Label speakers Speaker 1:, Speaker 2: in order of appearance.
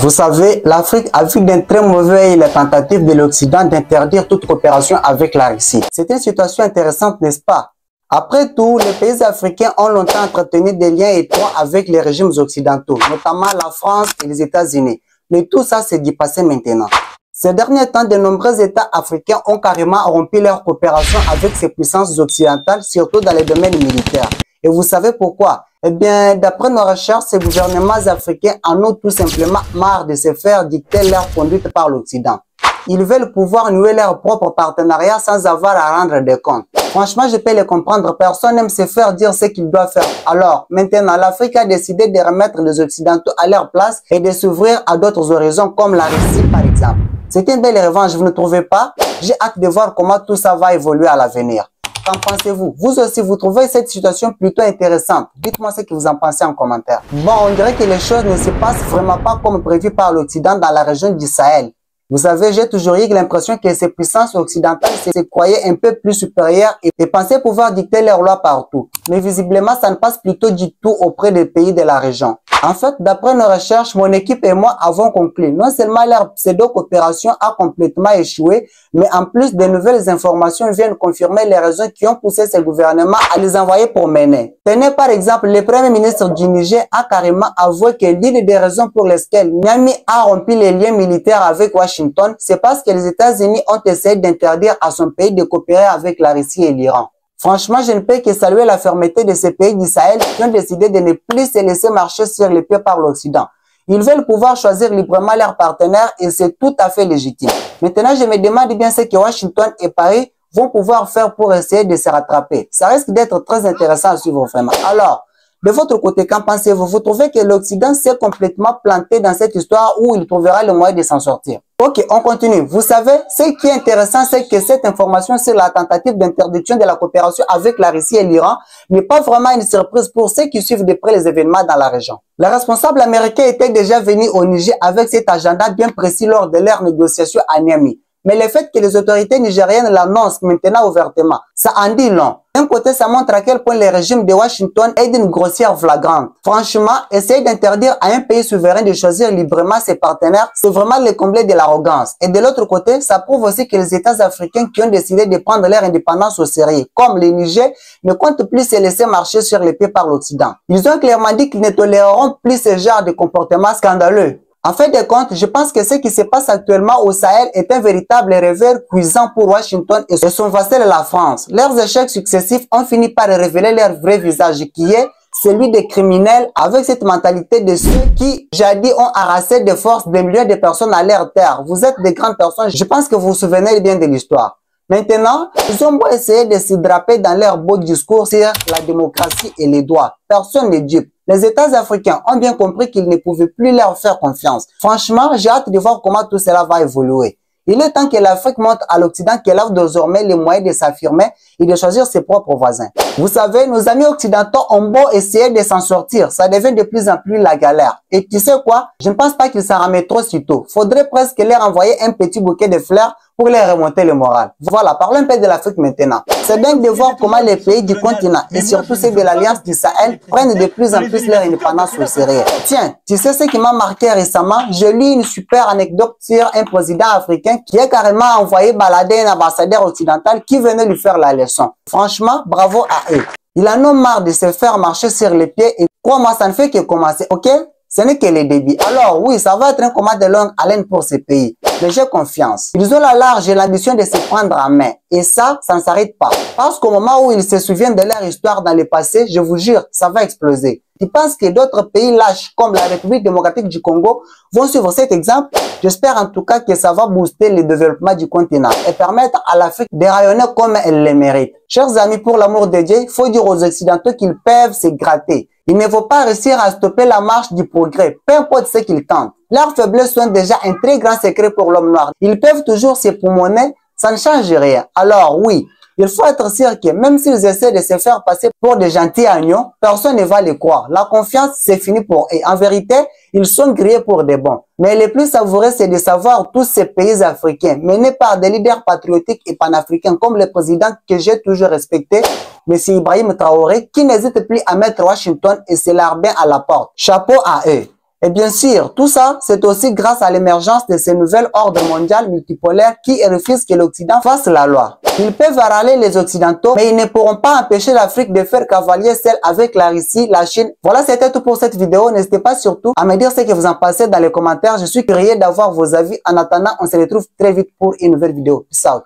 Speaker 1: Vous savez, l'Afrique a vu d'un très mauvais œil la tentative de l'Occident d'interdire toute coopération avec la Russie. C'est une situation intéressante, n'est-ce pas? Après tout, les pays africains ont longtemps entretenu des liens étroits avec les régimes occidentaux, notamment la France et les États-Unis. Mais tout ça s'est dépassé maintenant. Ces derniers temps, de nombreux États africains ont carrément rompu leur coopération avec ces puissances occidentales, surtout dans les domaines militaires. Et vous savez pourquoi? Eh bien, d'après nos recherches, ces gouvernements africains en ont tout simplement marre de se faire dicter leur conduite par l'Occident. Ils veulent pouvoir nouer leur propre partenariat sans avoir à rendre des comptes. Franchement, je peux les comprendre. Personne n'aime se faire dire ce qu'il doit faire. Alors, maintenant, l'Afrique a décidé de remettre les Occidentaux à leur place et de s'ouvrir à d'autres horizons comme la Russie, par exemple. C'est une belle revanche, vous ne trouvez pas? J'ai hâte de voir comment tout ça va évoluer à l'avenir. Qu'en pensez-vous? Vous aussi, vous trouvez cette situation plutôt intéressante? Dites-moi ce que vous en pensez en commentaire. Bon, on dirait que les choses ne se passent vraiment pas comme prévu par l'Occident dans la région du Sahel. Vous savez, j'ai toujours eu l'impression que ces puissances occidentales se croyaient un peu plus supérieures et pensaient pouvoir dicter leurs lois partout. Mais visiblement, ça ne passe plutôt du tout auprès des pays de la région. En fait, d'après nos recherches, mon équipe et moi avons conclu non seulement leur pseudo-coopération a complètement échoué, mais en plus de nouvelles informations viennent confirmer les raisons qui ont poussé ces gouvernements à les envoyer pour mener. Tenez par exemple, le premier ministre du Niger a carrément avoué que l'une des raisons pour lesquelles Niamey a rompu les liens militaires avec Washington, c'est parce que les États-Unis ont essayé d'interdire à son pays de coopérer avec la Russie et l'Iran. Franchement, je ne peux que saluer la fermeté de ces pays du Sahel qui ont décidé de ne plus se laisser marcher sur les pieds par l'Occident. Ils veulent pouvoir choisir librement leurs partenaires et c'est tout à fait légitime. Maintenant, je me demande bien ce que Washington et Paris vont pouvoir faire pour essayer de se rattraper. Ça risque d'être très intéressant à suivre vraiment. Alors, de votre côté, qu'en pensez-vous? Vous trouvez que l'Occident s'est complètement planté dans cette histoire où il trouvera le moyen de s'en sortir? Ok, on continue. Vous savez, ce qui est intéressant, c'est que cette information sur la tentative d'interdiction de la coopération avec la Russie et l'Iran n'est pas vraiment une surprise pour ceux qui suivent de près les événements dans la région. Les responsables américains étaient déjà venus au Niger avec cet agenda bien précis lors de leurs négociations à Niamey. Mais le fait que les autorités nigériennes l'annoncent maintenant ouvertement, ça en dit long. D'un côté, ça montre à quel point le régime de Washington est d'une grossière flagrante. Franchement, essayer d'interdire à un pays souverain de choisir librement ses partenaires, c'est vraiment le comble de l'arrogance. Et de l'autre côté, ça prouve aussi que les États africains qui ont décidé de prendre leur indépendance au sérieux, comme le Niger, ne comptent plus se laisser marcher sur les pieds par l'Occident. Ils ont clairement dit qu'ils ne toléreront plus ce genre de comportement scandaleux. En fait de compte, je pense que ce qui se passe actuellement au Sahel est un véritable revers cuisant pour Washington et son vassal la France. Leurs échecs successifs ont fini par révéler leur vrai visage qui est celui des criminels avec cette mentalité de ceux qui, jadis, ont harassé de force des millions de personnes à leur terre. Vous êtes des grandes personnes, je pense que vous vous souvenez bien de l'histoire. Maintenant, ils ont beau essayer de se draper dans leur beau discours sur la démocratie et les droits. Personne n'est dupe. Les États africains ont bien compris qu'ils ne pouvaient plus leur faire confiance. Franchement, j'ai hâte de voir comment tout cela va évoluer. Il est temps que l'Afrique montre à l'Occident qu'elle a désormais les moyens de s'affirmer et de choisir ses propres voisins. Vous savez, nos amis occidentaux ont beau essayer de s'en sortir, ça devient de plus en plus la galère. Et tu sais quoi? Je ne pense pas qu'ils s'en remettent trop si tôt. Faudrait presque leur envoyer un petit bouquet de fleurs pour les remonter le moral. Voilà, parlons un peu de l'Afrique maintenant. C'est dingue de voir comment les pays du continent et surtout ceux de l'Alliance du Sahel prennent de plus en plus leur indépendance au sérieux. Tiens, tu sais ce qui m'a marqué récemment? Je lis une super anecdote sur un président africain qui a carrément envoyé balader un ambassadeur occidental qui venait lui faire la leçon. Franchement, bravo à eux. Il en a marre de se faire marcher sur les pieds et crois-moi, ça ne fait que commencer, ok? Ce n'est que les débits. Alors oui, ça va être un combat de longue haleine pour ces pays. Mais j'ai confiance. Ils ont la large et l'ambition de se prendre en main. Et ça ne s'arrête pas. Parce qu'au moment où ils se souviennent de leur histoire dans le passé, je vous jure, ça va exploser. Tu penses que d'autres pays lâches comme la République démocratique du Congo vont suivre cet exemple? J'espère en tout cas que ça va booster le développement du continent et permettre à l'Afrique de rayonner comme elle le mérite. Chers amis, pour l'amour de Dieu, il faut dire aux Occidentaux qu'ils peuvent se gratter. Il ne faut pas réussir à stopper la marche du progrès, peu importe ce qu'ils tentent. Leurs faiblesses sont déjà un très grand secret pour l'homme noir. Ils peuvent toujours se poumonner, ça ne change rien. Alors oui, il faut être sûr que même s'ils essaient de se faire passer pour des gentils agneaux, personne ne va les croire. La confiance, c'est fini pour eux. En vérité, ils sont grillés pour des bons. Mais le plus savoureux, c'est de savoir tous ces pays africains, menés par des leaders patriotiques et panafricains comme le président que j'ai toujours respecté, M. Ibrahim Traoré, qui n'hésite plus à mettre Washington et ses larbins à la porte. Chapeau à eux. Et bien sûr, tout ça, c'est aussi grâce à l'émergence de ces nouvelles ordres mondiales multipolaires qui refusent que l'Occident fasse la loi. Ils peuvent râler les Occidentaux, mais ils ne pourront pas empêcher l'Afrique de faire cavalier seul avec la Russie, la Chine. Voilà, c'était tout pour cette vidéo. N'hésitez pas surtout à me dire ce que vous en pensez dans les commentaires. Je suis curieux d'avoir vos avis. En attendant, on se retrouve très vite pour une nouvelle vidéo. Peace out.